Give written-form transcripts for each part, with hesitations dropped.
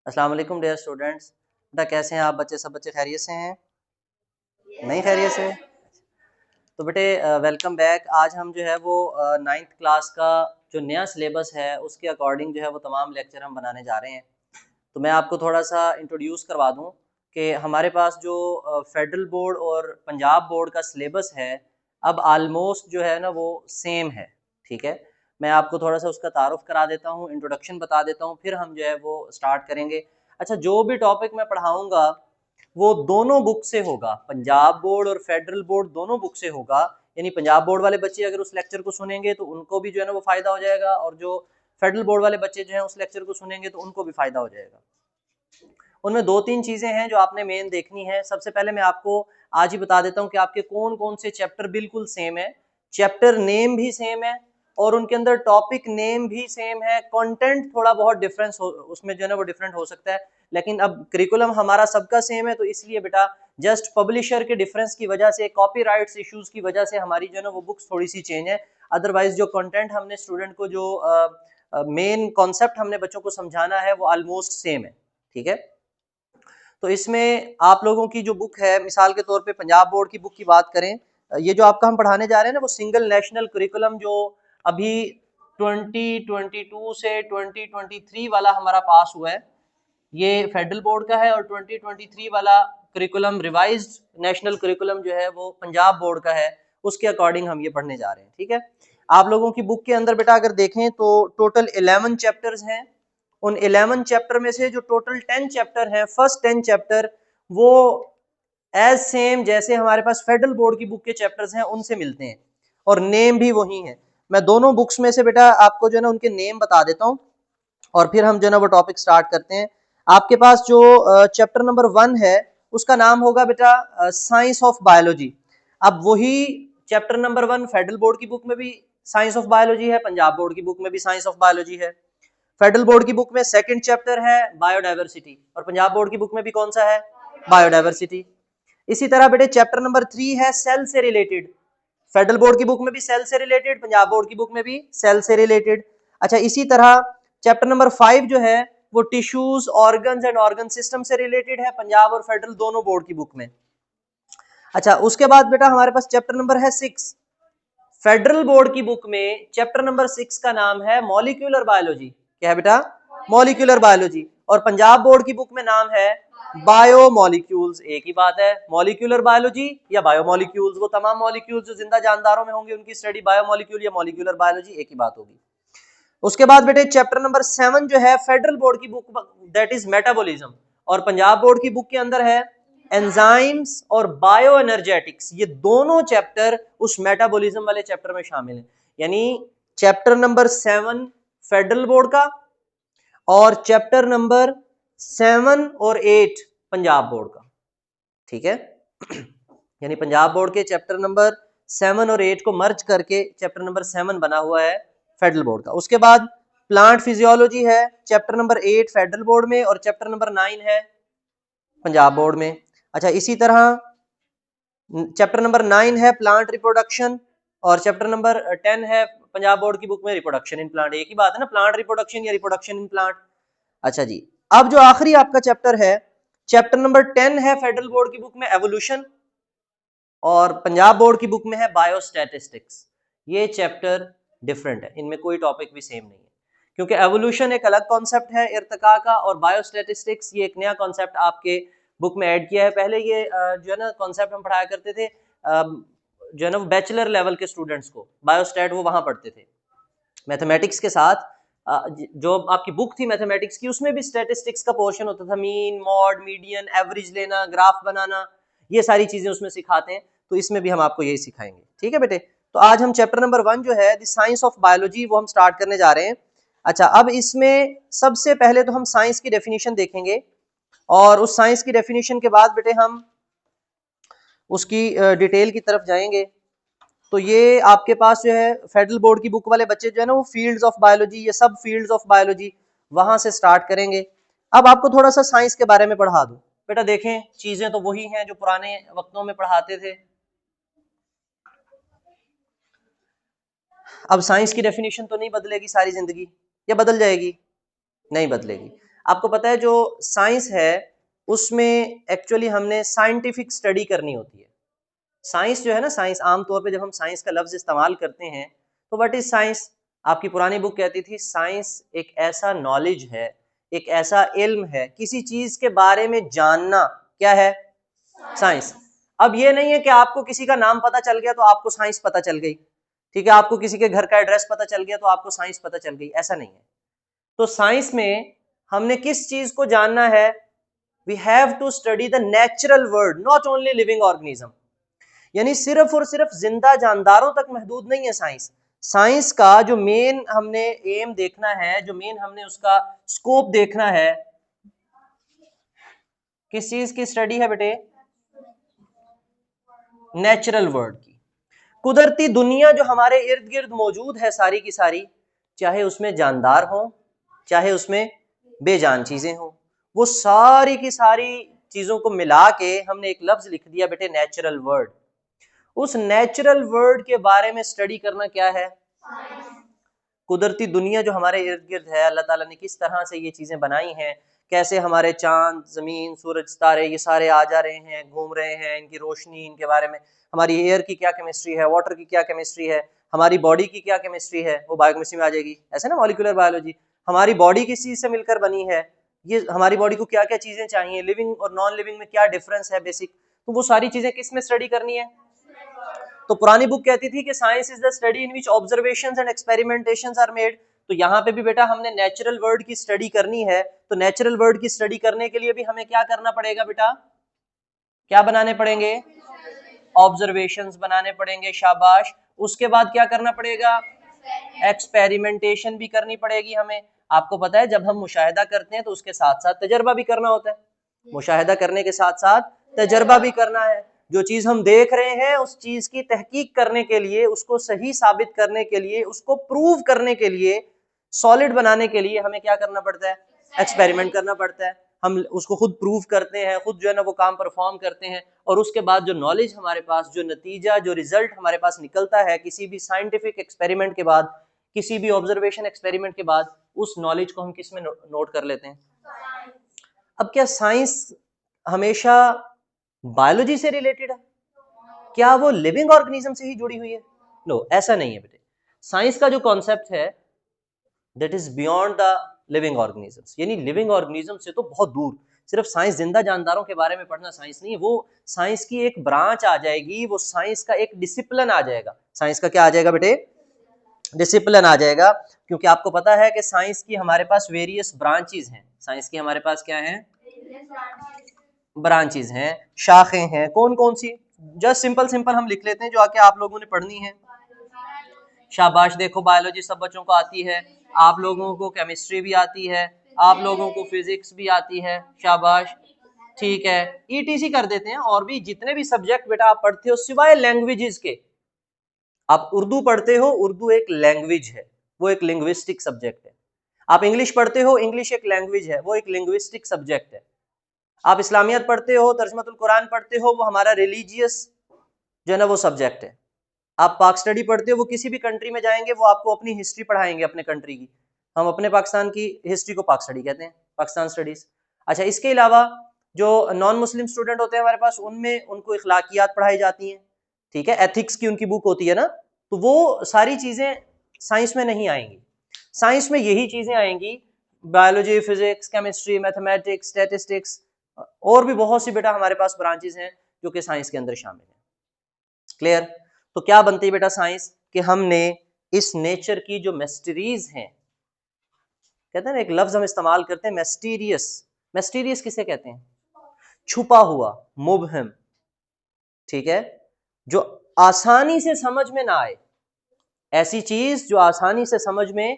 अस्सलाम वालेकुम dear students. बेटा कैसे हैं आप बच्चे? सब बच्चे खैरियत से हैं? नहीं खैरियत से? तो बेटे वेलकम बैक। आज हम जो है वो नाइन्थ क्लास का जो नया सिलेबस है उसके अकॉर्डिंग जो है वो तमाम लेक्चर हम बनाने जा रहे हैं। तो मैं आपको थोड़ा सा इंट्रोड्यूस करवा दूं कि हमारे पास जो फेडरल बोर्ड और पंजाब बोर्ड का सिलेबस है अब आलमोस्ट जो है ना वो सेम है। ठीक है, मैं आपको थोड़ा सा उसका तारुफ करा देता हूँ, इंट्रोडक्शन बता देता हूँ, फिर हम जो है वो स्टार्ट करेंगे। अच्छा, जो भी टॉपिक मैं पढ़ाऊँगा वो दोनों बुक से होगा, पंजाब बोर्ड और फेडरल बोर्ड दोनों बुक से होगा। यानी पंजाब बोर्ड वाले बच्चे अगर उस लेक्चर को सुनेंगे तो उनको भी जो है ना वो फ़ायदा हो जाएगा, और जो फेडरल बोर्ड वाले बच्चे जो हैं उस लेक्चर को सुनेंगे तो उनको भी फ़ायदा हो जाएगा। उनमें दो तीन चीज़ें हैं जो आपने मेन देखनी है। सबसे पहले मैं आपको आज ही बता देता हूँ कि आपके कौन कौन से चैप्टर बिल्कुल सेम है, चैप्टर नेम भी सेम है और उनके अंदर टॉपिक नेम भी सेम है। कंटेंट थोड़ा बहुत डिफरेंस हो, उसमें जो है ना वो डिफरेंट हो सकता है, लेकिन अब करिकुलम हमारा सबका सेम है, तो इसलिए बेटा जस्ट पब्लिशर के डिफरेंस की वजह से, कॉपीराइट्स इश्यूज की वजह से हमारी जो है ना वो बुक्स थोड़ी सी चेंज है। अदरवाइज जो कंटेंट हमने स्टूडेंट को जो मेन कॉन्सेप्ट हमने बच्चों को समझाना है वो ऑलमोस्ट सेम है। ठीक है, तो इसमें आप लोगों की जो बुक है, मिसाल के तौर पे पंजाब बोर्ड की बुक की बात करें, ये जो आपका हम पढ़ाने जा रहे हैं ना वो सिंगल नेशनल करिकुलम जो अभी 2022 से 2023 वाला हमारा पास हुआ है, ये फेडरल बोर्ड का है, और 2023 वाला करिकुलम रिवाइज्ड नेशनल करिकुलम जो है वो पंजाब बोर्ड का है। उसके अकॉर्डिंग हम ये पढ़ने जा रहे हैं। ठीक है, आप लोगों की बुक के अंदर बेटा अगर देखें तो टोटल 11 चैप्टर्स हैं। उन 11 चैप्टर में से जो टोटल 10 चैप्टर हैं, फर्स्ट 10 चैप्टर वो एज सेम जैसे हमारे पास फेडरल बोर्ड की बुक के चैप्टर्स हैं उनसे मिलते हैं, और नेम भी वही है। मैं दोनों बुक्स में से बेटा आपको जो है ना उनके नेम बता देता हूँ, और फिर हम जो है ना वो टॉपिक स्टार्ट करते हैं। आपके पास जो चैप्टर नंबर 1 है उसका नाम होगा बेटा साइंस ऑफ बायोलॉजी। अब वही चैप्टर नंबर 1 फेडरल बोर्ड की बुक में भी साइंस ऑफ बायोलॉजी है, पंजाब बोर्ड की बुक में भी साइंस ऑफ बायोलॉजी है। फेडरल बोर्ड की बुक में सेकंड चैप्टर है बायोडाइवर्सिटी, और पंजाब बोर्ड की बुक में भी कौन सा है? बायोडाइवर्सिटी। इसी तरह बेटे चैप्टर नंबर 3 है सेल से रिलेटेड, फेडरल बोर्ड की बुक में भी सेल से रिलेटेड, पंजाब बोर्ड की बुक में भी सेल से रिलेटेड। अच्छा, इसी तरह चैप्टर नंबर 5 जो है वो tissues, organs and organ system से रिलेटेड है, पंजाब और फेडरल दोनों बोर्ड की बुक में। अच्छा, उसके बाद बेटा हमारे पास चैप्टर नंबर है 6, फेडरल बोर्ड की बुक में चैप्टर नंबर 6 का नाम है मॉलिक्यूलर बायोलॉजी। क्या है बेटा? Molecular biology. और पंजाब बोर्ड की बुक में नाम है बायोमोलिक्यूल्स। एक ही बात है, मॉलिक्यूलर बायोलॉजी या बायोमोलिक्यूल्स। वो तमाम मॉलिक्यूल्स जो जिंदा जानदारों में होंगे उनकी स्टडी बायोमोलिक्यूल या मॉलिक्यूलर बायोलॉजी, एक ही बात होगी। उसके बाद बेटे चैप्टर नंबर 7 जो है फेडरल बोर्ड की बुक, दैट इज मेटाबॉलिज्म, और पंजाब बोर्ड की बुक के अंदर है एंजाइम्स और बायो एनर्जेटिक्स। ये दोनों चैप्टर उस मेटाबॉलिज्म वाले चैप्टर में शामिल हैं। यानी चैप्टर नंबर 7 फेडरल बोर्ड का, और चैप्टर नंबर 7 और 8 पंजाब बोर्ड का। ठीक है, यानी पंजाब बोर्ड के चैप्टर नंबर 7 और 8 को मर्ज करके चैप्टर नंबर 7 बना हुआ है फेडरल बोर्ड का। उसके बाद प्लांट फिजियोलॉजी है चैप्टर नंबर 8 फेडरल बोर्ड में, और चैप्टर नंबर 9 है पंजाब बोर्ड में। अच्छा, इसी तरह चैप्टर नंबर 9 है प्लांट रिप्रोडक्शन, और चैप्टर नंबर 10 है पंजाब बोर्ड की बुक में रिप्रोडक्शन इन प्लांट। एक ही बात है ना, प्लांट रिप्रोडक्शन या रिप्रोडक्शन इन प्लांट। अच्छा जी, अब जो आखिरी आपका चैप्टर है, चैप्टर नंबर 10 है फेडरल बोर्ड की बुक में एवोल्यूशन, और पंजाब बोर्ड की बुक में है बायोस्टैटिस्टिक्स। ये चैप्टर डिफरेंट है, इनमें कोई टॉपिक भी सेम नहीं है, क्योंकि एवोल्यूशन एक अलग कॉन्सेप्ट है इर्तिका का, और बायोस्टैटिस्टिक्स ये एक नया कॉन्सेप्ट आपके बुक में ऐड किया है। पहले ये जो है ना कॉन्सेप्ट हम पढ़ाया करते थे जो है ना बैचलर लेवल के स्टूडेंट्स को, बायोस्टैट वो वहां पढ़ते थे मैथमेटिक्स के साथ। जो आपकी बुक थी मैथमेटिक्स की उसमें भी स्टैटिस्टिक्स का पोर्शन होता था, मीन, मॉड, मीडियन, एवरेज लेना, ग्राफ बनाना, ये सारी चीजें उसमें सिखाते हैं। तो इसमें भी हम आपको यही सिखाएंगे। ठीक है बेटे, तो आज हम चैप्टर नंबर 1 जो है द साइंस ऑफ बायोलॉजी वो हम स्टार्ट करने जा रहे हैं। अच्छा, अब इसमें सबसे पहले तो हम साइंस की डेफिनेशन देखेंगे, और उस साइंस की डेफिनेशन के बाद बेटे हम उसकी डिटेल की तरफ जाएंगे। तो ये आपके पास जो है फेडरल बोर्ड की बुक वाले बच्चे जो है ना वो फील्ड्स ऑफ बायोलॉजी, ये सब फील्ड्स ऑफ बायोलॉजी वहां से स्टार्ट करेंगे। अब आपको थोड़ा सा साइंस के बारे में पढ़ा दूं। बेटा देखें, चीजें तो वही हैं जो पुराने वक्तों में पढ़ाते थे। अब साइंस की डेफिनेशन तो नहीं बदलेगी सारी जिंदगी, या बदल जाएगी? नहीं बदलेगी। आपको पता है जो साइंस है उसमें एक्चुअली हमने साइंटिफिक स्टडी करनी होती है। साइंस जो है ना, साइंस आमतौर पे जब हम साइंस का लफ्ज इस्तेमाल करते हैं तो व्हाट इज साइंस? आपकी पुरानी बुक कहती थी साइंस एक ऐसा नॉलेज है, एक ऐसा इल्म है, किसी चीज के बारे में जानना क्या है? साइंस। अब ये नहीं है कि आपको किसी का नाम पता चल गया तो आपको साइंस पता चल गई, ठीक है, आपको किसी के घर का एड्रेस पता चल गया तो आपको साइंस पता चल गई, ऐसा नहीं है। तो साइंस में हमने किस चीज को जानना है? We have to study the natural world, not only living organism. यानी सिर्फ और सिर्फ जिंदा जानदारों तक महदूद नहीं है साइंस। साइंस का जो मेन हमने एम देखना है, जो मेन हमने उसका स्कोप देखना है, किस चीज की स्टडी है बेटे? नेचुरल वर्ल्ड की। कुदरती दुनिया जो हमारे इर्द गिर्द मौजूद है सारी की सारी, चाहे उसमें जानदार हो चाहे उसमें बेजान चीजें हो, वो सारी की सारी चीजों को मिला के हमने एक लफ्ज लिख दिया बेटे नेचुरल वर्ल्ड। उस नेचुरल वर्ल्ड के बारे में स्टडी करना क्या है? कुदरती दुनिया जो हमारे इर्द गिर्द है, अल्लाह ताला ने किस तरह से ये चीजें बनाई हैं, कैसे हमारे चांद, जमीन, सूरज, तारे ये सारे आ जा रहे हैं, घूम रहे हैं, इनकी रोशनी, इनके बारे में, हमारी एयर की क्या केमिस्ट्री है, वाटर की क्या केमिस्ट्री है, हमारी बॉडी की क्या केमिस्ट्री है, वो बायोकेमिस्ट्री में आ जाएगी, ऐसे ना, मॉलिक्यूलर बायोलॉजी। हमारी बॉडी किस चीज से मिलकर बनी है, ये हमारी बॉडी को क्या क्या चीजें चाहिए, लिविंग और नॉन लिविंग में क्या डिफरेंस है बेसिक, तो वो सारी चीजें किस में स्टडी करनी है? तो पुरानी बुक कहती थी कि science is the study in which observations and experimentations are made. तो यहाँ पे भी बेटा हमने नेचुरल वर्ल्ड की स्टडी करनी है, तो नेचुरल वर्ल्ड की स्टडी करने के लिए भी हमें क्या करना पड़ेगा बेटा? क्या बनाने पड़ेंगे? ऑब्जर्वेशंस बनाने पड़ेंगे, शाबाश। उसके बाद क्या करना पड़ेगा? एक्सपेरिमेंटेशन भी करनी पड़ेगी हमें। आपको पता है जब हम मुशाहिदा करते हैं तो उसके साथ साथ तजर्बा भी करना होता है, मुशाहिदा करने के साथ साथ तजर्बा भी करना है। जो चीज हम देख रहे हैं उस चीज की तहकीक करने के लिए, उसको सही साबित करने के लिए, उसको प्रूव करने के लिए, सॉलिड बनाने के लिए हमें क्या करना पड़ता है? एक्सपेरिमेंट करना पड़ता है। हम उसको खुद प्रूव करते हैं, खुद जो है ना वो काम परफॉर्म करते हैं, और उसके बाद जो नॉलेज हमारे पास, जो नतीजा, जो रिजल्ट हमारे पास निकलता है किसी भी साइंटिफिक एक्सपेरिमेंट के बाद, किसी भी ऑब्जर्वेशन एक्सपेरिमेंट के बाद, उस नॉलेज को हम किस में नोट कर लेते हैं? अब क्या साइंस हमेशा बायोलॉजी से रिलेटेड है? क्या वो लिविंग ऑर्गेनिज्म से ही जुड़ी हुई है? नो, ऐसा नहीं है बेटे। साइंस का जो कॉन्सेप्ट है that is beyond the living organisms, यानी लिविंग ऑर्गेनिज्म से तो बहुत दूर। सिर्फ साइंस जिंदा जानदारों के बारे में पढ़ना साइंस नहीं है, वो साइंस की एक ब्रांच आ जाएगी, वो साइंस का एक डिसिप्लिन आ जाएगा। साइंस का क्या आ जाएगा बेटे? डिसिप्लिन आ जाएगा। क्योंकि आपको पता है कि साइंस की हमारे पास वेरियस ब्रांचेस हैं। साइंस की हमारे पास क्या है? ब्रांचेस हैं, शाखें हैं। कौन कौन सी? जस्ट सिंपल सिंपल हम लिख लेते हैं जो आके आप लोगों ने पढ़नी है। शाबाश, देखो बायोलॉजी सब बच्चों को आती है, आप लोगों को केमिस्ट्री भी आती है, आप लोगों को फिजिक्स भी आती है, शाबाश, ठीक है। ईटीसी कर देते हैं, और भी जितने भी सब्जेक्ट बेटा आप पढ़ते हो सिवाय लैंग्वेजेस के। आप उर्दू पढ़ते हो, उर्दू एक लैंग्वेज है, वो एक लिंग्विस्टिक सब्जेक्ट है। आप इंग्लिश पढ़ते हो, इंग्लिश एक लैंग्वेज है, वो एक लिंग्विस्टिक सब्जेक्ट है। आप इस्लामियत पढ़ते हो, तर्जमतुल कुरान पढ़ते हो, वो हमारा रिलीजियस जो है ना वो सब्जेक्ट है। आप पाक स्टडी पढ़ते हो, वो किसी भी कंट्री में जाएंगे वो आपको अपनी हिस्ट्री पढ़ाएंगे अपने कंट्री की। हम अपने पाकिस्तान की हिस्ट्री को पाक स्टडी कहते हैं, पाकिस्तान स्टडीज। अच्छा, इसके अलावा जो नॉन मुस्लिम स्टूडेंट होते हैं हमारे पास, उनमें उनको इखलाकियात पढ़ाई जाती हैं, ठीक है, एथिक्स की उनकी बुक होती है ना, तो वो सारी चीजें साइंस में नहीं आएंगी। साइंस में यही चीजें आएंगी, biology, physics, chemistry, mathematics, statistics, और भी बहुत सी बेटा हमारे पास ब्रांचेस हैं जो कि साइंस के अंदर शामिल हैं। क्लियर? तो क्या बनती है बेटा साइंस? कि हमने इस नेचर की जो मिस्ट्रीज हैं, कहते हैं ना एक लफ्ज हम इस्तेमाल करते हैं मिस्टीरियस। मिस्टीरियस किसे कहते हैं? छुपा हुआ, मुबहम, ठीक है, जो आसानी से समझ में ना आए। ऐसी चीज जो आसानी से समझ में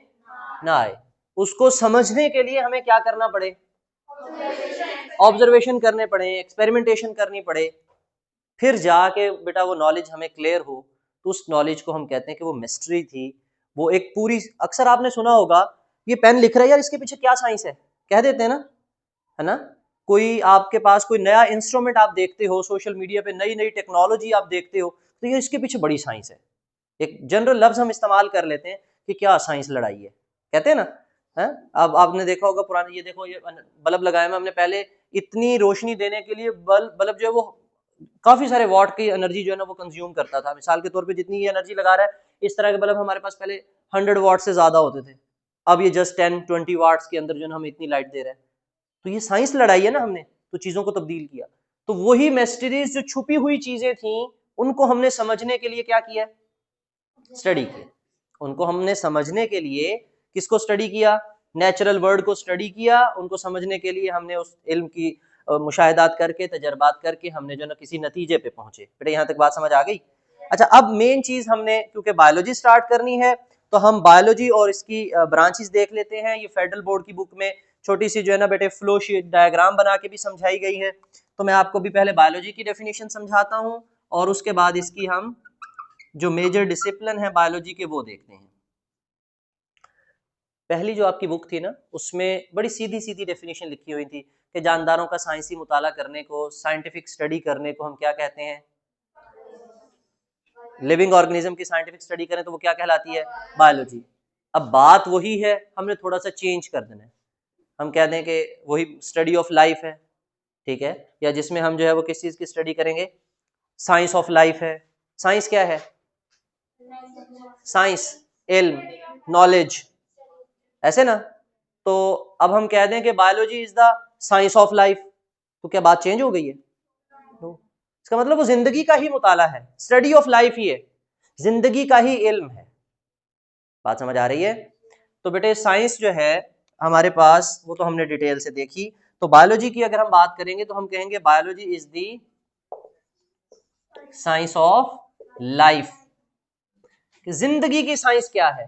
ना आए, उसको समझने के लिए हमें क्या करना पड़े? ऑब्जर्वेशन करने पड़े, एक्सपेरिमेंटेशन करनी पड़े, फिर जाके बेटा वो नॉलेज हमें क्लियर हो, तो उस नॉलेज को हम कहते हैं कि वो मिस्ट्री थी। वो एक पूरी, अक्सर आपने सुना होगा ये पेन लिख रहा है यार, इसके पीछे क्या साइंस है, कह देते हैं ना, है ना। कोई आपके पास कोई नया इंस्ट्रूमेंट आप देखते हो, सोशल मीडिया पे नई नई टेक्नोलॉजी आप देखते हो, तो ये इसके पीछे बड़ी साइंस है। एक जनरल लफ्ज हम इस्तेमाल कर लेते हैं कि क्या साइंस लड़ाई है, कहते हैं ना। है। अब आपने देखा होगा पुराने, ये देखो ये बल्ब लगाया है हमने पहले, इतनी रोशनी देने के लिए बल्ब जो है वो काफी सारे वॉट की एनर्जी जो है ना वो कंज्यूम करता था। मिसाल के तौर पे जितनी ये एनर्जी लगा रहा है, इस तरह के बल्ब हमारे पास पहले 100 वॉट से ज्यादा होते थे, अब ये जस्ट 10-20 वाट्स के अंदर जो है हम इतनी लाइट दे रहे हैं। तो ये साइंस लड़ाई है ना, हमने तो चीजों को तब्दील किया। तो वही मिस्ट्रीज जो छुपी हुई चीजें थी उनको हमने समझने के लिए क्या किया, स्टडी किया। उनको हमने समझने के लिए किसको स्टडी किया, नेचुरल वर्ल्ड को स्टडी किया। उनको समझने के लिए हमने उस इल्म की मुशाहिदात करके, तजर्बात करके हमने जो ना किसी नतीजे पे पहुंचे। बेटा यहाँ तक बात समझ आ गई? अच्छा, अब मेन चीज हमने क्योंकि बायोलॉजी स्टार्ट करनी है तो हम बायोलॉजी और इसकी ब्रांचेस देख लेते हैं। ये फेडरल बोर्ड की बुक में छोटी सी जो है ना बेटे फ्लो शीट डायग्राम बना के भी समझाई गई है। तो मैं आपको भी पहले बायोलॉजी की डेफिनेशन समझाता हूँ और उसके बाद इसकी हम जो मेजर डिसिप्लिन है बायोलॉजी के वो देखते हैं। पहली जो आपकी बुक थी ना उसमें बड़ी सीधी सीधी डेफिनेशन लिखी हुई थी कि जानदारों का साइंसी मुताला करने को, साइंटिफिक स्टडी करने को हम क्या कहते हैं, लिविंग ऑर्गेनिज्म की साइंटिफिक स्टडी करें तो वो क्या कहलाती है, बायोलॉजी। अब बात वही है, हमने थोड़ा सा चेंज कर देना है। हम कह दें कि वही स्टडी ऑफ लाइफ है, ठीक है, या जिसमें हम जो है वो किस चीज की स्टडी करेंगे, साइंस ऑफ लाइफ है। साइंस क्या है, साइंस, इल्म, नॉलेज, ऐसे ना। तो अब हम कह दें कि biology is the science of life, तो क्या बात चेंज हो गई है? no. इसका मतलब वो जिंदगी का ही मुताला है, स्टडी ऑफ लाइफ ही है, जिंदगी का ही इल्म है। बात समझ आ रही है? तो बेटे साइंस जो है हमारे पास वो तो हमने डिटेल से देखी। तो बायोलॉजी की अगर हम बात करेंगे तो हम कहेंगे biology is the science of life. जिंदगी की साइंस क्या है,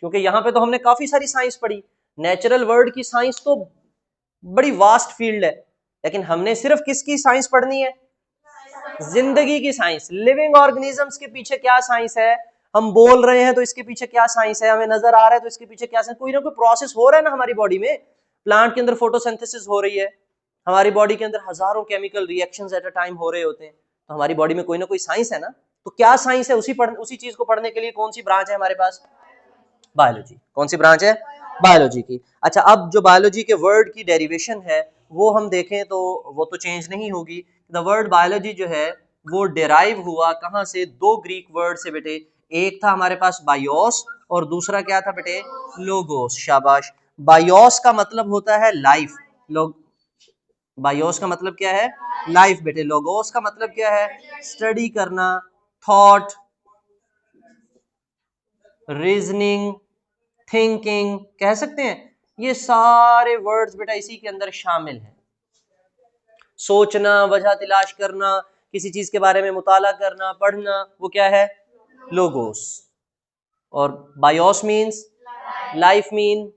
क्योंकि यहां पे तो हमने काफी सारी साइंस पढ़ी। नेचुरल वर्ल्ड की साइंस तो बड़ी वास्ट फील्ड है, लेकिन हमने सिर्फ किसकी साइंस पढ़नी है, जिंदगी की साइंस। लिविंग ऑर्गेनिजम्स के पीछे क्या साइंस है, हम बोल रहे हैं तो इसके पीछे क्या साइंस है, हमें नजर आ रहा है तो इसके पीछे क्या साइंस, कोई ना कोई प्रोसेस हो रहा है ना हमारी बॉडी में। प्लांट के अंदर फोटोसिंथेसिस हो रही है, हमारी बॉडी के अंदर हजारों chemical reactions at a time हो रहे होते हैं, तो हमारी बॉडी में कोई ना कोई साइंस है ना। तो क्या साइंस है, उसी चीज को पढ़ने के लिए कौन सी ब्रांच है हमारे पास, बायोलॉजी। कौन सी ब्रांच है, बायोलॉजी की। अच्छा, अब जो बायोलॉजी के वर्ड की डेरिवेशन है वो हम देखें तो वो तो चेंज नहीं होगी। द वर्ड बायोलॉजी जो है वो डिराइव हुआ कहाँ से, दो ग्रीक वर्ड से बेटे। एक था हमारे पास बायोस और दूसरा क्या था बेटे, लोगोस। शाबाश। बायोस का मतलब होता है लाइफ, लोग, बायोस का मतलब क्या है, लाइफ बेटे। लोगोस का मतलब क्या है, स्टडी करना, थॉट, रीजनिंग, थिंकिंग कह सकते हैं। ये सारे वर्ड्स बेटा इसी के अंदर शामिल हैं। सोचना, वजह तलाश करना, किसी चीज के बारे में मुताला करना, पढ़ना, वो क्या है, लोगोस। और बायोस मीन्स लाइफ, मीन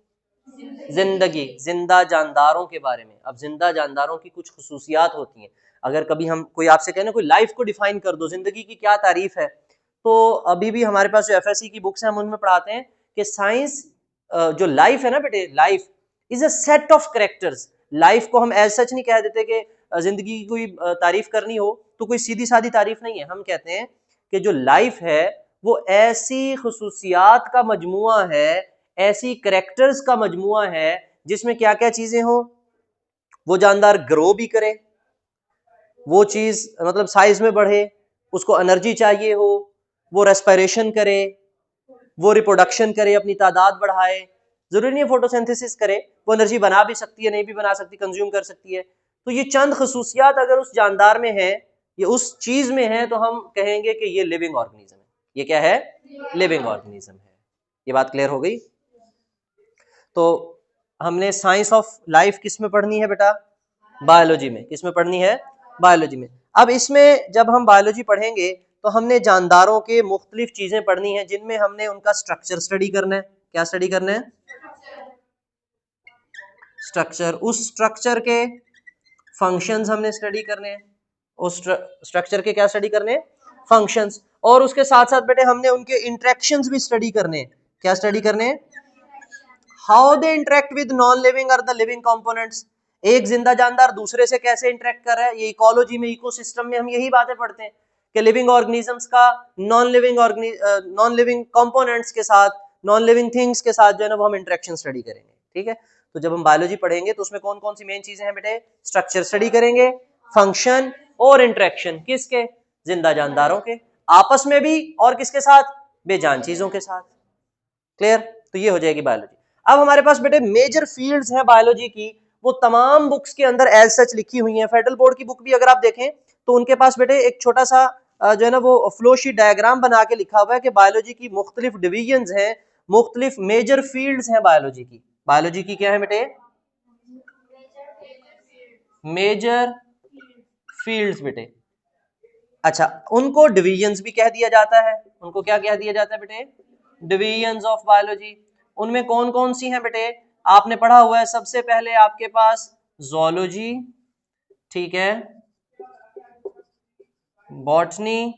जिंदगी, जिंदा जानदारों के बारे में। अब जिंदा जानदारों की कुछ खुसूसियात होती हैं। अगर कभी हम कोई आपसे कहे ना कोई लाइफ को डिफाइन कर दो, जिंदगी की क्या तारीफ है, तो अभी भी हमारे पास जो एफएससी की बुक्स हैं हम उनमें पढ़ाते हैं कि साइंस जो लाइफ है ना बेटे, life is a set of characters. Life को हम एज सच नहीं कह देते कि जिंदगी की कोई तारीफ करनी हो तो कोई सीधी सादी तारीफ नहीं है। हम कहते हैं कि जो लाइफ है वो ऐसी खुसूसियात का मजमुआ है, ऐसी करेक्टर्स का मजमुआ है जिसमें क्या क्या चीजें हो, वो जानदार ग्रो भी करे, वो चीज मतलब साइज में बढ़े, उसको एनर्जी चाहिए हो, वो रेस्पिरेशन करे, वो रिप्रोडक्शन करे, अपनी तादाद बढ़ाए। जरूरी नहीं है फोटोसिंथेसिस करे, वो एनर्जी बना भी सकती है, नहीं भी बना सकती, कंज्यूम कर सकती है। तो ये चंद खसूसियात अगर उस जानदार में है, ये उस चीज में है, तो हम कहेंगे कि ये लिविंग ऑर्गेनिज्म है। ये क्या है, लिविंग ऑर्गेनिज्म है। ये बात क्लियर हो गई? तो हमने साइंस ऑफ लाइफ किस में पढ़नी है बेटा, बायोलॉजी में। किस में पढ़नी है, बायोलॉजी में। अब इसमें जब हम बायोलॉजी पढ़ेंगे तो हमने जानदारों के मुख्तलिफ चीजें पढ़नी है जिनमें हमने उनका स्ट्रक्चर स्टडी करना है। क्या स्टडी करना है, स्ट्रक्चर। उस स्ट्रक्चर के फंक्शंस हमने स्टडी करने हैं, उस स्ट्रक्चर के क्या स्टडी करने हैं, फंक्शंस। और उसके साथ साथ बेटे हमने उनके इंटरेक्शंस भी स्टडी करने हैं। क्या स्टडी करने हैं, how they interact with non living और द लिविंग कंपोनेंट्स। एक जिंदा जानदार दूसरे से कैसे इंटरेक्ट कर रहा है। ये इकोलॉजी में, इकोसिस्टम में हम यही बातें पढ़ते हैं कि लिविंग ऑर्गेनिजम्स का नॉन लिविंग कंपोनेंट्स के साथ, नॉन लिविंग थिंग्स के साथ जो है ना वो हम इंटरेक्शन स्टडी करेंगे। ठीक है। तो जब हम बायोलॉजी पढ़ेंगे तो उसमें कौन कौन सी मेन चीजें हैं बेटे? स्ट्रक्चर स्टडी करेंगे, फंक्शन और इंटरेक्शन किसके? जिंदा जानदारों के, आपस में भी और किसके साथ? बेजान चीजों के साथ। क्लियर? तो ये हो जाएगी बायोलॉजी। अब हमारे पास बेटे मेजर फील्ड्स हैं बायोलॉजी की, वो तमाम बुक्स के अंदर एज सच लिखी हुई हैं। फेडरल बोर्ड की बुक भी अगर आप देखें तो उनके पास बेटे एक छोटा सा जो है ना वो फ्लो शीट डायग्राम बना के लिखा हुआ है कि बायोलॉजी की मुख्तलिफ डिवीजन्स हैं, मुख्तलिफ मेजर फील्ड्स हैं बायोलॉजी की। बायोलॉजी की क्या है बेटे? मेजर फील्ड्स बेटे। अच्छा, उनको डिवीजन्स भी कह दिया जाता है। उनको क्या कह दिया जाता है बेटे? Divisions of biology. उनमें कौन कौन सी हैं बेटे? आपने पढ़ा हुआ है सबसे पहले आपके पास ज़ूलॉजी, ठीक है, बॉटनी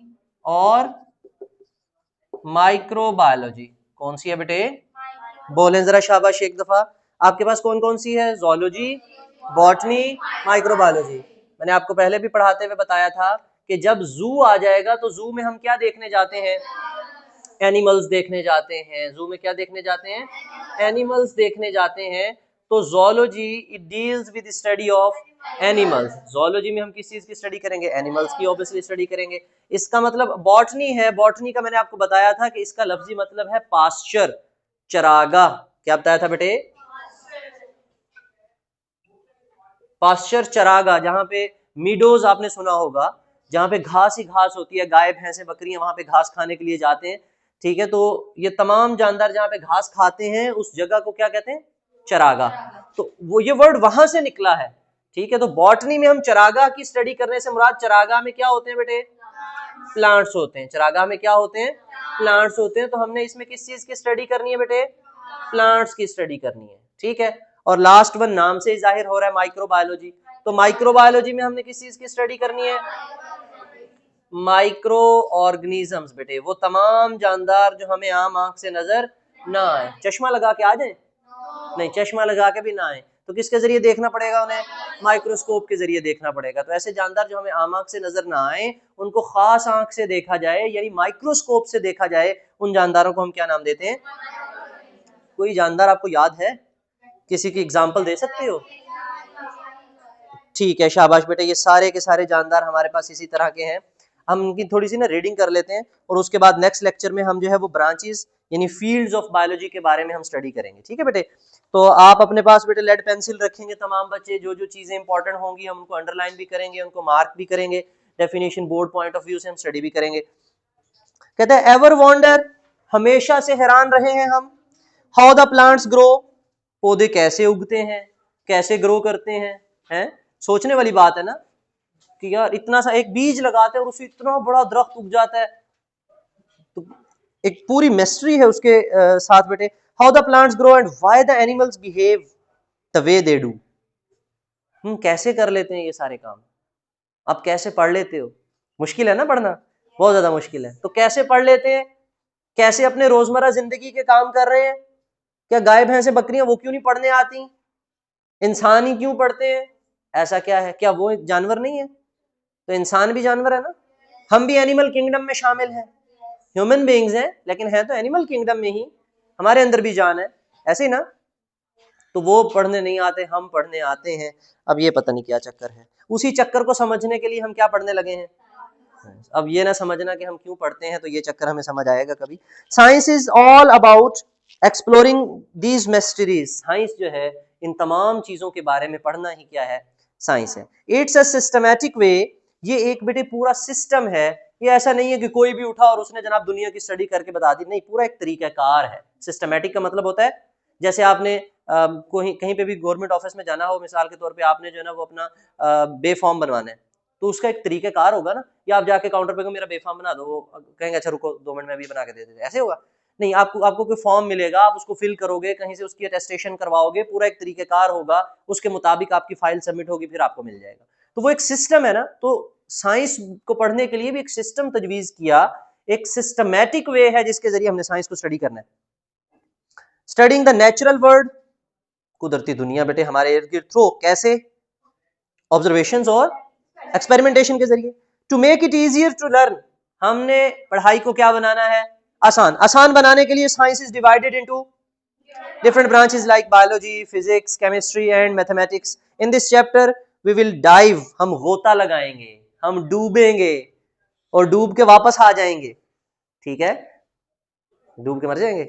और माइक्रोबायोलॉजी। कौन सी है बेटे? बोलें जरा शाबाश एक दफा। आपके पास कौन कौन सी है? Zoology, botany, microbiology. मैंने आपको पहले भी पढ़ाते हुए बताया था कि जब जू आ जाएगा तो जू में हम क्या देखने जाते हैं? एनिमल्स देखने जाते हैं। जू में क्या देखने जाते हैं? एनिमल्स देखने जाते हैं। तो zoology it deals with study of animals. Zoology में हम किस चीज की स्टडी करेंगे? एनिमल्स की ऑब्वियसली स्टडी करेंगे। इसका मतलब बॉटनी है, बॉटनी का मैंने आपको बताया था कि इसका लफ्जी मतलब है पास्चर, चरागाह। क्या बताया था बेटे? पास्चर, चरागाह, जहां पे मीडोज आपने सुना होगा, जहां पे घास ही घास होती है, गाय भैंसे बकरियां वहां पे घास खाने के लिए जाते हैं, ठीक है। तो ये तमाम जानदार जहां पे घास खाते हैं उस जगह को क्या कहते हैं? चरागाह। तो वो ये वर्ड वहां से निकला है, ठीक है। तो बॉटनी में हम चरागाह की स्टडी करने से मुराद चरागाह में क्या होते हैं बेटे? प्लांट्स होते हैं। चरागाह में क्या होते हैं? प्लांट्स होते हैं। तो हमने इसमें किस चीज की स्टडी करनी है बेटे? प्लांट्स की स्टडी करनी है, ठीक है। और लास्ट वन नाम से ही जाहिर हो रहा है, माइक्रोबायोलॉजी। तो माइक्रोबायोलॉजी में हमने किस चीज की स्टडी करनी है? माइक्रो ऑर्गेनिजम्स बेटे, वो तमाम जानदार जो हमें आम आंख से नजर ना आए। चश्मा लगा के आ जाए? नहीं, चश्मा लगा के भी ना आए तो किसके जरिए देखना पड़ेगा उन्हें? माइक्रोस्कोप के जरिए देखना पड़ेगा। तो ऐसे जानदार जो हमें आम आंख से नजर ना आए उनको खास आंख से देखा जाए, यानी माइक्रोस्कोप से देखा जाए। उन जानदारों को हम क्या नाम देते हैं? कोई जानदार आपको याद है? किसी की एग्जाम्पल दे सकते हो? ठीक है, शाबाश बेटे। ये सारे के सारे जानदार हमारे पास इसी तरह के हैं। हम इनकी थोड़ी सी ना रीडिंग कर लेते हैं और उसके बाद नेक्स्ट लेक्चर में हम जो है वो ब्रांचेस यानी फील्ड्स ऑफ बायोलॉजी के बारे में हम स्टडी करेंगे, ठीक है बेटे। तो आप अपने पास बेटे लेड पेंसिल रखेंगे तमाम बच्चे। जो जो चीजें इंपॉर्टेंट होंगी हम उनको अंडरलाइन भी करेंगे, उनको मार्क भी करेंगे, definition board point of view से हम स्टडी भी करेंगे। कहते हैं एवर वॉन्डर, हमेशा से हैरान रहे हैं हम, हाउ द प्लांट्स ग्रो, पौधे कैसे उगते हैं, कैसे ग्रो करते हैं? सोचने वाली बात है ना कि यार इतना सा एक बीज लगाते हैं और उससे इतना बड़ा दरख्त उग जाता है। तो एक पूरी मिस्ट्री है उसके साथ बेटे। How the plants grow and why the animals behave the way they do. कैसे कर लेते हैं ये सारे काम? आप कैसे पढ़ लेते हो? मुश्किल है ना पढ़ना, बहुत ज्यादा मुश्किल है। तो कैसे पढ़ लेते हैं? कैसे अपने रोजमर्रा जिंदगी के काम कर रहे हैं? क्या गाय भैंसे बकरियां वो क्यों नहीं पढ़ने आती? इंसान ही क्यों पढ़ते हैं? ऐसा क्या है? क्या वो जानवर नहीं है? तो इंसान भी जानवर है ना, हम भी एनिमल किंगडम में शामिल हैं। ह्यूमन बीइंग्स हैं लेकिन है तो एनिमल किंगडम में ही, हमारे अंदर भी जान है, ऐसे ही ना। तो वो पढ़ने नहीं आते, हम पढ़ने आते हैं। अब ये पता नहीं क्या चक्कर है। उसी चक्कर को समझने के लिए हम क्या पढ़ने लगे हैं। अब ये ना समझना कि हम क्यों पढ़ते हैं, तो ये चक्कर हमें समझ आएगा कभी। Science is all about exploring these mysteries. Science जो है इन तमाम चीजों के बारे में पढ़ना ही क्या है? साइंस है। इट्स अ सिस्टमैटिक वे, ये एक बेटे पूरा सिस्टम है। ये ऐसा नहीं है कि कोई भी उठा और उसने जनाब दुनिया की स्टडी करके बता दी, नहीं, पूरा एक तरीकाकार है। सिस्टमैटिक का मतलब होता है जैसे आपने कहीं पे भी गवर्नमेंट ऑफिस में जाना हो, मिसाल के तौर पे आपने जो है ना वो अपना बे फॉर्म बनवाना है, तो उसका एक तरीकाकार होगा ना। या आप जाके काउंटर पे मेरा बे फॉर्म बना दो, वो कहेंगे अच्छा रुको 2 मिनट में भी बना के दे देते, ऐसे होगा? नहीं, आपको कोई फॉर्म मिलेगा, आप उसको फिल करोगे, कहीं से उसकी अटेस्टेशन करवाओगे, पूरा एक तरीकाकार होगा, उसके मुताबिक आपकी फाइल सबमिट होगी, फिर आपको मिल जाएगा। तो वो एक सिस्टम है ना। तो साइंस को पढ़ने के लिए भी एक सिस्टम तजवीज किया, एक सिस्टमैटिक वे है जिसके जरिए हमने साइंस को स्टडी करना है। स्टडिंग द नेचुरल वर्ल्ड, कुदरती दुनिया बेटे हमारे इर्द गिर्द, थ्रू कैसे? ऑब्जर्वेशंस और एक्सपेरिमेंटेशन के जरिए। To make it easier to learn, हमने पढ़ाई को क्या बनाना है? आसान। आसान बनाने के लिए science is divided into different branches like biology, physics, chemistry and mathematics. In this chapter we will dive, हम गोता लगाएंगे, हम डूबेंगे और डूब के वापस आ जाएंगे, ठीक है, डूब के मर जाएंगे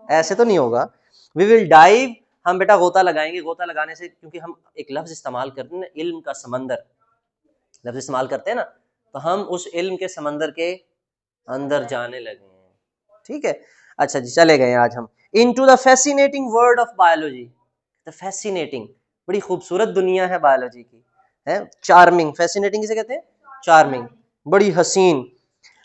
ऐसे तो नहीं होगा। वी विल डाइव, हम बेटा गोता लगाएंगे, गोता लगाने से क्योंकि हम एक लफ्ज इस्तेमाल करते हैं ना, इल्म का समंदर लफ्ज इस्तेमाल करते हैं ना, तो हम उस इल्म के समंदर के अंदर जाने लगे हैं, ठीक है। अच्छा जी, चले गए आज हम into the fascinating world of biology. The fascinating, बड़ी खूबसूरत दुनिया है बायोलॉजी की, है चार्मिंग, फैसिनेटिंग किसे कहते हैं, चार्मिंग, बड़ी हसीन।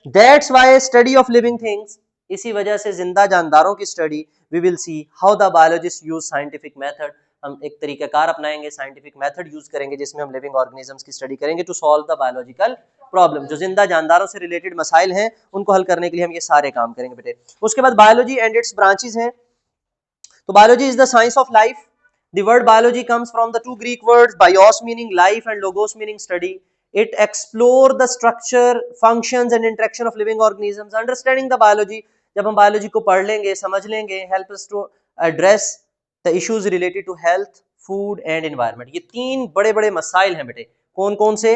That's why study of living things, इसी वजह से जिंदा जानदारों की study, we will see how the biologist use scientific method, हम एक तरीकाकार अपनाएंगे, साइंटिफिक मेथड यूज करेंगे जिसमें हम लिविंग ऑर्गेनिजम्स की स्टडी करेंगे to solve the biological problem. जो जिंदा जानदारों से रिलेटेड मसाइल हैं उनको हल करने के लिए हम ये सारे काम करेंगे बेटे। उसके बाद बायोलॉजी एंड इट्स ब्रांचेस हैं। तो biology is the science of life. The word biology comes from the two Greek words bios meaning life and logos meaning study. It explore the structure, functions and interaction of living organisms. Understanding the biology, जब हम biology को पढ़ लेंगे, समझ लेंगे, help us to address the issues related to health, food and environment. ये तीन बड़े बड़े मसाइल हैं बेटे। कौन कौन से?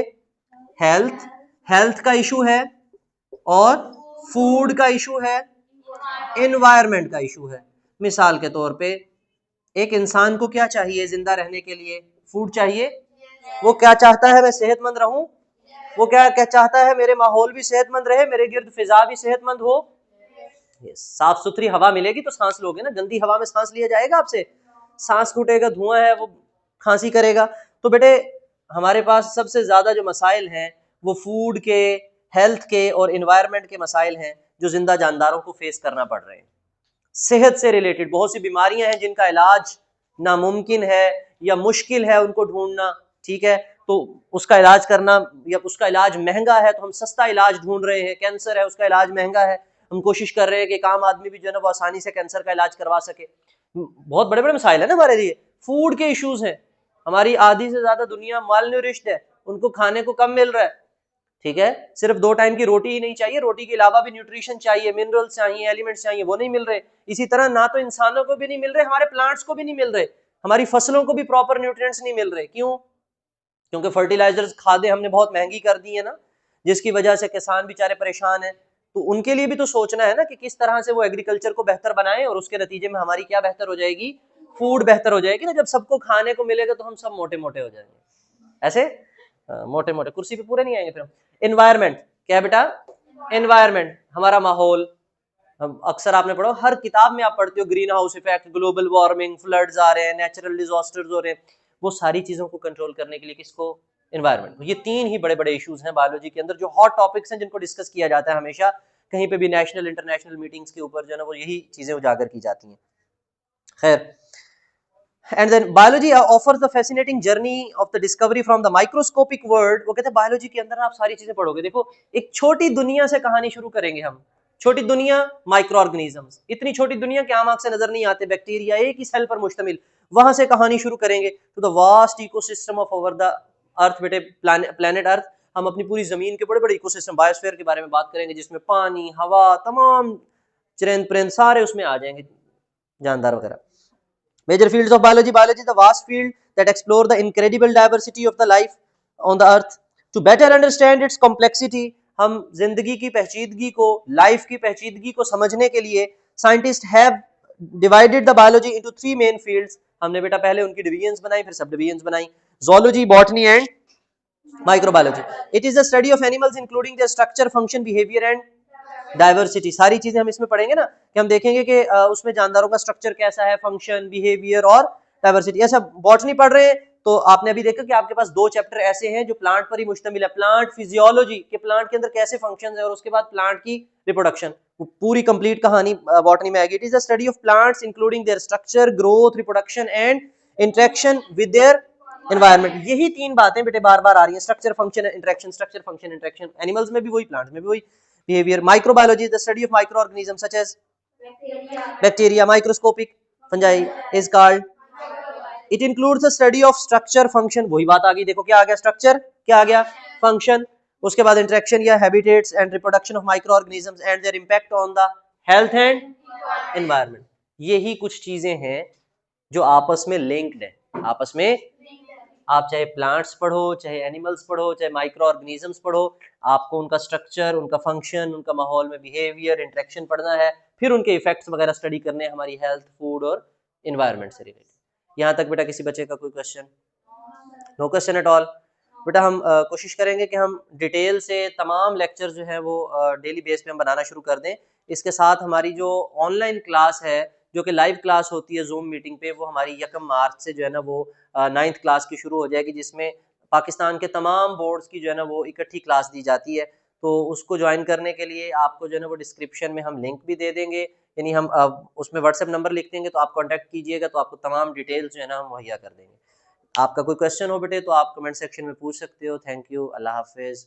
हेल्थ का इशू है और फूड का इशू है, एनवायरमेंट का इशू है। मिसाल के तौर पे एक इंसान को क्या चाहिए जिंदा रहने के लिए? फूड चाहिए। वो क्या चाहता है? मैं सेहतमंद रहूं। वो क्या क्या चाहता है? मेरे माहौल भी सेहतमंद रहे, मेरे गिर्द फिजा भी सेहतमंद हो। साफ सुथरी हवा मिलेगी तो सांस लोगे ना, गंदी हवा में सांस लिया जाएगा आपसे? सांस घुटेगा, धुआं है, वो खांसी करेगा। तो बेटे हमारे पास सबसे ज्यादा जो मसाइल हैं वो फूड के, हेल्थ के और एनवायरनमेंट के मसाइल हैं जो जिंदा जानदारों को फेस करना पड़ रहे हैं। सेहत से रिलेटेड बहुत सी बीमारियां हैं जिनका इलाज नामुमकिन है या मुश्किल है उनको ढूंढना, ठीक है, तो उसका इलाज करना या उसका इलाज महंगा है तो हम सस्ता इलाज ढूंढ रहे हैं। कैंसर है, उसका इलाज महंगा है, हम कोशिश कर रहे हैं कि एक आम आदमी भी जो है ना वो आसानी से कैंसर का इलाज करवा सके। बहुत बड़े बड़े मसाइल है ना हमारे लिए। फूड के इश्यूज हैं, हमारी आधी से ज्यादा दुनिया माल न्यूरिश्ड है, उनको खाने को कम मिल रहा है, ठीक है, सिर्फ 2 टाइम की रोटी ही नहीं चाहिए, रोटी के अलावा भी न्यूट्रिशन चाहिए, मिनरल्स चाहिए, एलिमेंट्स चाहिए, वो नहीं मिल रहे। इसी तरह ना तो इंसानों को भी नहीं मिल रहे, हमारे प्लांट्स को भी नहीं मिल रहे, हमारी फसलों को भी प्रॉपर न्यूट्रिएंट्स नहीं मिल रहे। क्यों? क्योंकि फर्टिलाइजर्स, खादें हमने बहुत महंगी कर दी है ना, जिसकी वजह से किसान बेचारे परेशान है। तो उनके लिए भी तो सोचना है ना कि किस तरह से वो एग्रीकल्चर को बेहतर बनाएं और उसके नतीजे में हमारी क्या बेहतर हो जाएगी? फूड बेहतर हो जाएगी ना। जब सबको खाने को मिलेगा तो हम सब मोटे मोटे हो जाएंगे, ऐसे मोटे मोटे कुर्सी पे पूरे नहीं आएंगे फिर हम। एनवायरमेंट क्या है बेटा? एनवायरमेंट हमारा माहौल, हम अक्सर आपने पढ़ा, हर किताब में आप पढ़ते हो greenhouse effect, global warming, floods आ रहे हैं, नेचुरल डिजास्टर्स हो रहे हैं। वो सारी चीजों को कंट्रोल करने के लिए किसको? एनवायरमेंट। ये तीन ही बड़े बड़े इश्यूज हैं बायोलॉजी के अंदर जो हॉट टॉपिक्स हैं, जिनको डिस्कस किया जाता है हमेशा, कहीं पे भी नेशनल इंटरनेशनल मीटिंग्स के ऊपर जो है ना वो यही चीजें उजागर की जाती हैं। खैर, and then biology offers the fascinating journey of the discovery from the microscopic world। वो कहते हैं बायोलॉजी के अंदर आप सारी चीजें पढ़ोगे। देखो एक छोटी दुनिया से कहानी शुरू करेंगे हम। छोटी दुनिया, माइक्रो ऑर्गेनिजम्स, इतनी छोटी दुनिया कि आम आंख से नजर नहीं आते, बैक्टीरिया, एक ही सेल पर मुश्तमिल, वहां से कहानी शुरू करेंगे तो the vast ecosystem of over the earth. बेटे प्लेनेट अर्थ, हम अपनी पूरी जमीन के बड़े बड़े इकोसिस्टम, बायोस्फीयर के बारे में बात करेंगे, जिसमें पानी, हवा, तमाम चिरंद परिंद सारे उसमें आ जाएंगे, जानदार वगैरह। Major fields of biology. Biology is the vast field that explore the incredible diversity of the life on the earth. To better understand its complexity, हम जिंदगी की पेचीदगी को, लाइफ की पेचीदगी को समझने के लिए scientist have divided the biology into 3 main fields. हमने बेटा पहले उनकी डिवीजन्स बनाई, फिर सब डिवीजन्स बनाई, zoology, botany and microbiology. It is the study of animals including their structure, function, behavior and diversity. सारी चीजें हम इसमें पढ़ेंगे ना कि हम देखेंगे कि उसमें जानदारों का स्ट्रक्चर कैसा है, फंक्शन, बिहेवियर और डाइवर्सिटी। ऐसा बॉटनी पढ़ रहे हैं तो आपने अभी देखा कि आपके पास 2 चैप्टर ऐसे हैं जो प्लांट पर ही मुश्तमिल है। प्लांट फिजियोलॉजी के, प्लांट के अंदर कैसे फंक्शंस है, और उसके बाद प्लांट की रिप्रोडक्शन, वो पूरी कंप्लीट कहानी बॉटनी में आएगी। It is the study of plants including there structure, growth, reproduction and interaction with their environment. यही 3 बातें बेटे बार बार आ रही हैं, structure, function, interaction, structure, function, interaction. Animals में भी वही, प्लांट्स में भी वही behavior. Microbiology is the study of microorganisms such as bacteria. Microscopic fungi is called, it includes the study of structure, function, वही बात आ गई, देखो क्या आ गया, स्ट्रक्चर, क्या आ गया, फंक्शन, उसके बाद इंटरेक्शन या habitats and reproduction of microorganisms and their impact on the health and environment. यही कुछ चीजें हैं जो आपस में लिंक्ड है। आपस में आप चाहे प्लांट्स पढ़ो, चाहे एनिमल्स पढ़ो, चाहे माइक्रो ऑर्गेनिजम्स पढ़ो, आपको उनका स्ट्रक्चर, उनका फंक्शन, उनका माहौल में बिहेवियर, इंटरेक्शन पढ़ना है, फिर उनके इफेक्ट्स वगैरह स्टडी करने हैं हमारी हेल्थ, फूड और इन्वायरमेंट से रिलेटेड। यहाँ तक बेटा किसी बच्चे का कोई question? No question at all. बेटा हम कोशिश करेंगे कि हम डिटेल से तमाम लेक्चर जो है वो डेली बेस पे हम बनाना शुरू कर दें। इसके साथ हमारी जो ऑनलाइन क्लास है, जो कि लाइव क्लास होती है जूम मीटिंग पे, वो हमारी 1 मार्च से जो है ना वो 9th क्लास की शुरू हो जाएगी, जिसमें पाकिस्तान के तमाम बोर्ड्स की जो है ना वो इकट्ठी क्लास दी जाती है। तो उसको ज्वाइन करने के लिए आपको जो है ना वो डिस्क्रिप्शन में हम लिंक भी दे देंगे, यानी हम उसमें व्हाट्सएप नंबर लिख देंगे, तो आप कॉन्टैक्ट कीजिएगा तो आपको तमाम डिटेल्स जो है ना हम मुहैया कर देंगे। आपका कोई क्वेश्चन हो बेटे तो आप कमेंट सेक्शन में पूछ सकते हो। थैंक यू, अल्लाह हाफिज़।